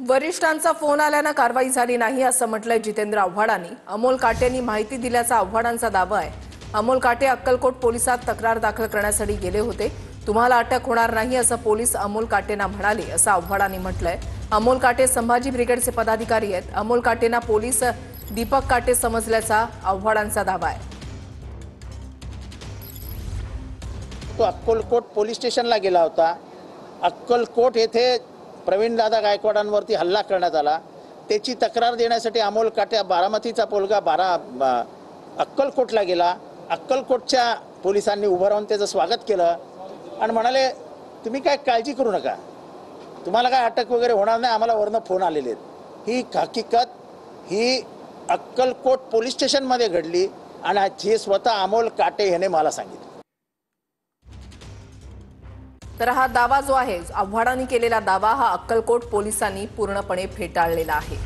वरिष्ठांचा phone आल्यानं कारवाई झाली नाही असं म्हटलंय जितेंद्र आव्हाडांनी। अमोल काटेंनी माहिती दिल्याचा आव्हाडांचा दावा आहे। अमोल काटे अक्कलकोट पोलिसात तक्रार दाखल करण्यासाठी गेले होते। तुम्हाला अटक होणार नाही असं पोलीस अमोल काटेंना म्हणाले असं आव्हाडांनी म्हटलंय। अमोल काटे संभाजी ब्रिगेडचे पदाधिकारी आहेत। अमोल काटेंना पोलीस दीपक काटे समजल्याचा आव्हाडांचा दावा आहे। तो अक्कलकोट पोलीस स्टेशनला गेला होता। अक्कलकोट येथे प्रवीणदादा गायकवाडांवरती हल्ला करण्यात आला। त्याची तक्रार देण्यासाठी अमोल काटे बारामतीचा पोलगा अक्कलकोटला गेला। अक्कलकोटच्या पोलिसांनी उभं राहून त्याचं स्वागत केलं आणि म्हणाले तुम्ही काय काळजी करू नका, तुम्हाला काय अटक वगैरे होणार नाही, आम्हाला वरनं फोन आलेले आहेत। ही हकीकत ही अक्कलकोट पोलीस स्टेशनमध्ये घडली आणि हे स्वतः अमोल काटे याने मला सांगितलं। तर हा दावा जो आहे आव्हाडांनी केलेला दावा हा अक्कलकोट पोलिसांनी पूर्णपणे फेटाळलेला आहे।